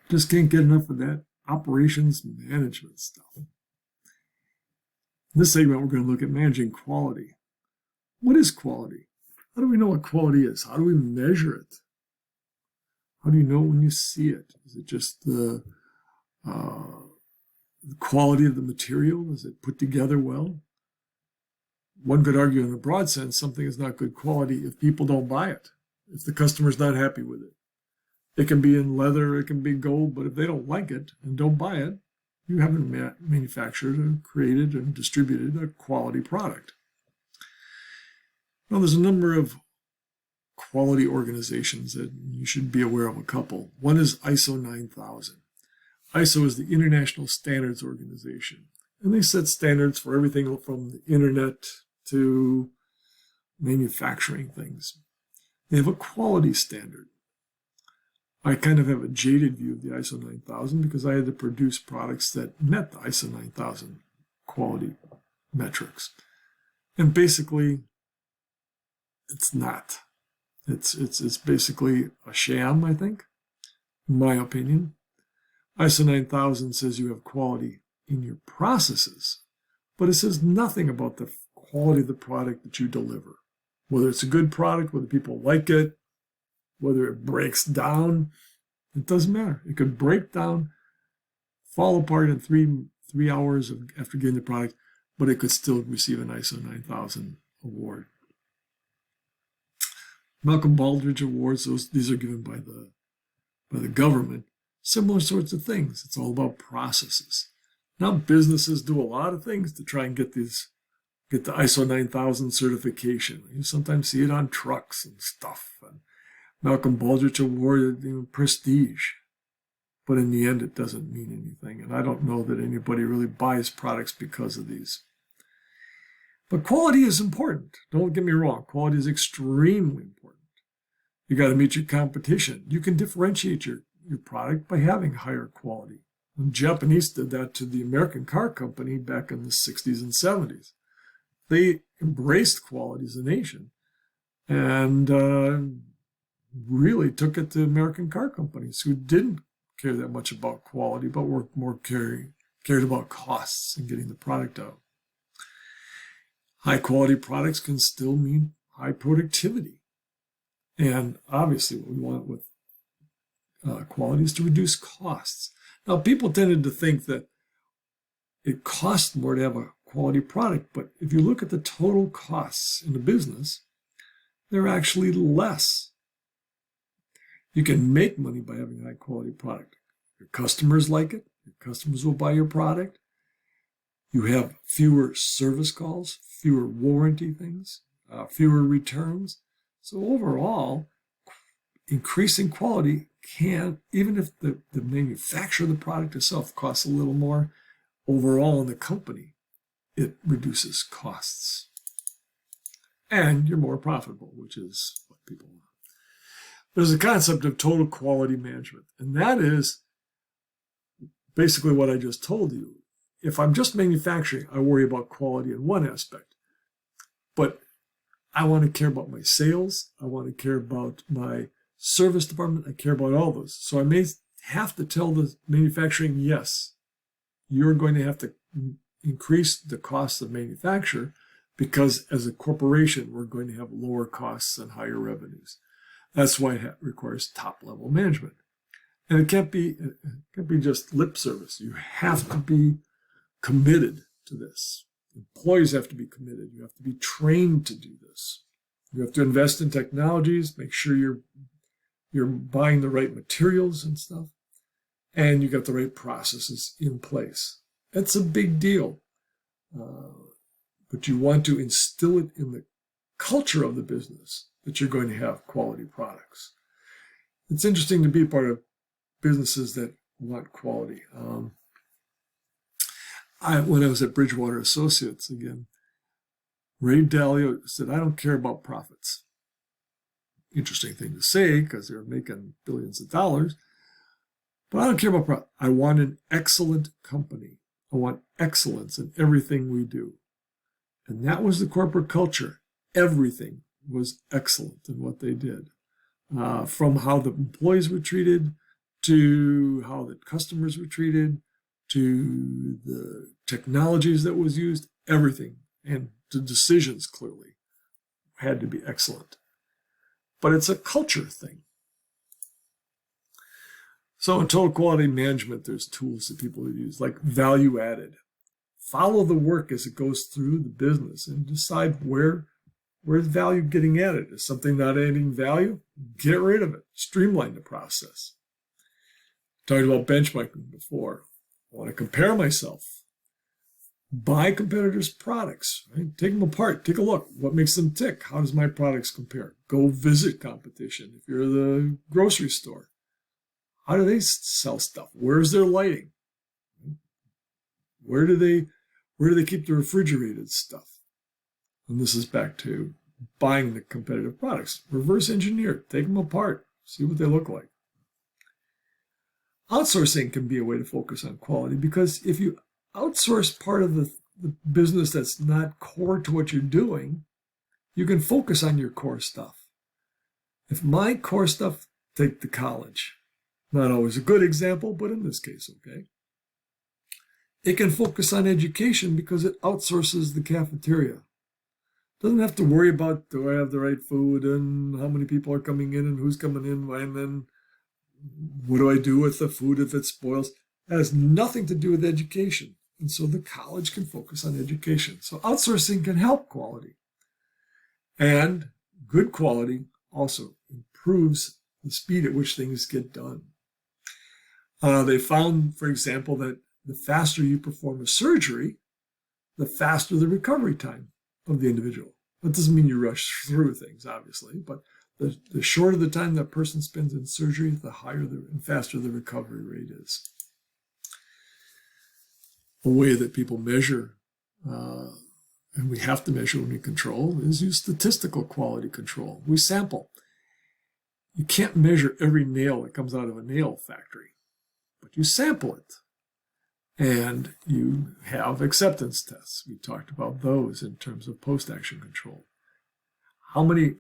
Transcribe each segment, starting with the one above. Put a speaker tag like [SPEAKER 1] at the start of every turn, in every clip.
[SPEAKER 1] Just can't get enough of that operations management stuff. In this segment, we're going to look at managing quality. What is quality? How do we know what quality is? How do we measure it? How do you know when you see it? Is it just the quality of the material? Is it put together well? One could argue in a broad sense, something is not good quality if people don't buy it, if the customer's not happy with it. It can be in leather, it can be gold, but if they don't like it and don't buy it, you haven't manufactured and created and distributed a quality product. Now, there's a number of quality organizations that you should be aware of. A couple. One is ISO 9000. ISO is the International Standards Organization, and they set standards for everything from the internet to manufacturing things. They have a quality standard. I kind of have a jaded view of the ISO 9000 because I had to produce products that met the ISO 9000 quality metrics. And basically, it's not. It's basically a sham, I think, in my opinion. ISO 9000 says you have quality in your processes, but it says nothing about the quality of the product that you deliver. Whether it's a good product, whether people like it, whether it breaks down, it doesn't matter. It could break down, fall apart in three hours after getting the product, but it could still receive an ISO 9000 award. Malcolm Baldrige Awards, these are given by the government. Similar sorts of things. It's all about processes. Now businesses do a lot of things to try and get the ISO 9000 certification. You sometimes see it on trucks and stuff. And Malcolm Baldrige Award, prestige. But in the end, it doesn't mean anything. And I don't know that anybody really buys products because of these. But quality is important. Don't get me wrong. Quality is extremely important. You got to meet your competition. You can differentiate your product by having higher quality. And Japanese did that to the American car company back in the 60s and 70s. They embraced quality as a nation and really took it to American car companies who didn't care that much about quality, but were more cared about costs and getting the product out. High quality products can still mean high productivity. And obviously what we want with quality is to reduce costs. Now, people tended to think that it costs more to have a quality product, but if you look at the total costs in the business, they're actually less. You can make money by having a high quality product. Your customers like it. Your customers will buy your product. You have fewer service calls, fewer warranty things, fewer returns. So overall, increasing quality can, even if the manufacturer of the product itself costs a little more, overall in the company, it reduces costs. And you're more profitable, which is what people want. There's a concept of total quality management, and that is basically what I just told you. If I'm just manufacturing, I worry about quality in one aspect. But I want to care about my sales. I want to care about my service department. I care about all those. So I may have to tell the manufacturing, yes, you're going to have to increase the cost of manufacture because as a corporation, we're going to have lower costs and higher revenues. That's why it requires top-level management. And it can't be just lip service. You have to be committed to this. Employees have to be committed. You have to be trained to do this. You have to invest in technologies, make sure you're buying the right materials and stuff, and you got the right processes in place. That's a big deal. But you want to instill it in the culture of the business that you're going to have quality products. It's interesting to be part of businesses that want quality. When I was at Bridgewater Associates, again, Ray Dalio said, I don't care about profits. Interesting thing to say because they're making billions of dollars. But I don't care about profit. I want an excellent company. I want excellence in everything we do. And that was the corporate culture. Everything was excellent in what they did. From how the employees were treated to how the customers were treated, to the technologies that was used, everything, and the decisions clearly had to be excellent. But it's a culture thing. So in total quality management, there's tools that people use, like value added. Follow the work as it goes through the business and decide where's value getting added. Is something not adding value? Get rid of it. Streamline the process. Talked about benchmarking before. I want to compare myself. Buy competitors' products. Right? Take them apart. Take a look. What makes them tick? How does my products compare? Go visit competition. If you're the grocery store, how do they sell stuff? Where's their lighting? Where do they keep the refrigerated stuff? And this is back to buying the competitive products. Reverse engineer. Take them apart. See what they look like. Outsourcing can be a way to focus on quality, because if you outsource part of the business that's not core to what you're doing, you can focus on your core stuff. If my core stuff, take the college. Not always a good example, but in this case, okay. It can focus on education because it outsources the cafeteria. Doesn't have to worry about, do I have the right food and how many people are coming in and who's coming in, and then what do I do with the food if it spoils? That has nothing to do with education. And so the college can focus on education. So outsourcing can help quality. And good quality also improves the speed at which things get done. They found, for example, that the faster you perform a surgery, the faster the recovery time of the individual. That doesn't mean you rush through things, obviously, but the shorter the time that person spends in surgery, the higher and faster the recovery rate is. A way that people measure, and we have to measure when we control, is use statistical quality control. We sample. You can't measure every nail that comes out of a nail factory, but you sample it. And you have acceptance tests. We talked about those in terms of post-action control. How many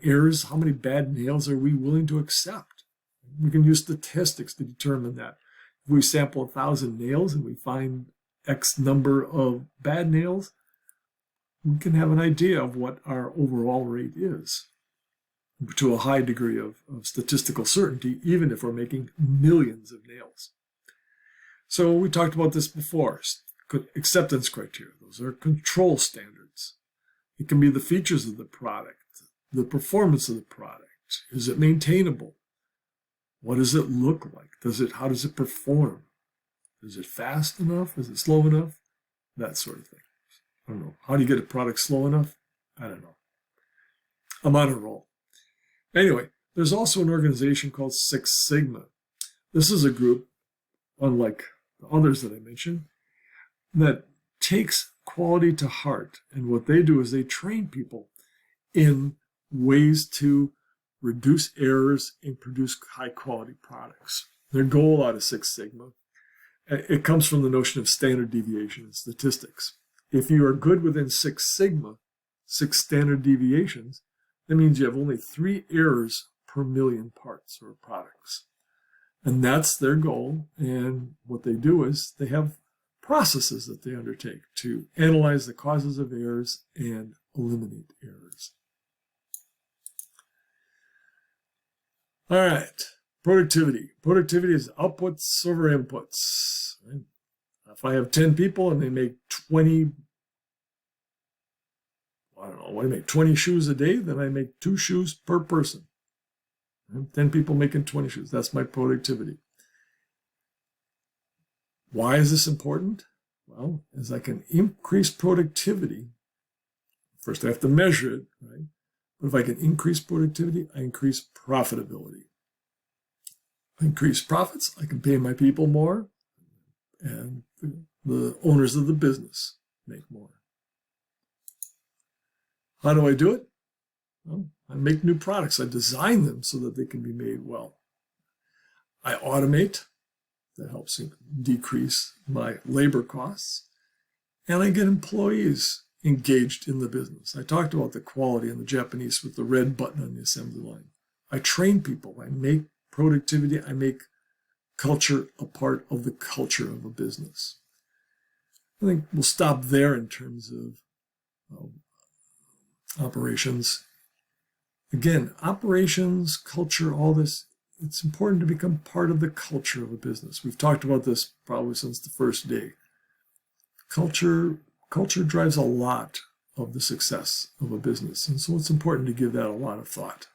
[SPEAKER 1] errors, how many bad nails are we willing to accept? We can use statistics to determine that. If we sample 1,000 nails and we find X number of bad nails, we can have an idea of what our overall rate is to a high degree of statistical certainty, even if we're making millions of nails. So we talked about this before. Acceptance criteria. Those are control standards. It can be the features of the product, the performance of the product. Is it maintainable? What does it look like? How does it perform? Is it fast enough? Is it slow enough? That sort of thing. I don't know. How do you get a product slow enough? I don't know. I'm on a roll. Anyway, there's also an organization called Six Sigma. This is a group, unlike the others that I mentioned, that takes quality to heart. And what they do is they train people in ways to reduce errors and produce high quality products. Their goal out of Six Sigma, it comes from the notion of standard deviation in statistics. If you are good within Six Sigma, 6 standard deviations, that means you have only 3 errors per million parts or products. And that's their goal. And what they do is they have processes that they undertake to analyze the causes of errors and eliminate errors. All right, productivity. Productivity is outputs over inputs. Right? If I have 10 people and they make 20, I don't know, what do I make, 20 shoes a day, then I make 2 shoes per person. 10 people making 20 shoes. That's my productivity. Why is this important? Well, as I can increase productivity, first I have to measure it, right? But if I can increase productivity, I increase profitability. I increase profits, I can pay my people more, and the owners of the business make more. How do I do it? Well, I make new products. I design them so that they can be made well. I automate. That helps decrease my labor costs. And I get employees engaged in the business. I talked about the quality in the Japanese with the red button on the assembly line. I train people. I make productivity. I make culture a part of the culture of a business. I think we'll stop there in terms of operations. Again, operations, culture, all this, it's important to become part of the culture of a business. We've talked about this probably since the first day. Culture drives a lot of the success of a business, and so it's important to give that a lot of thought.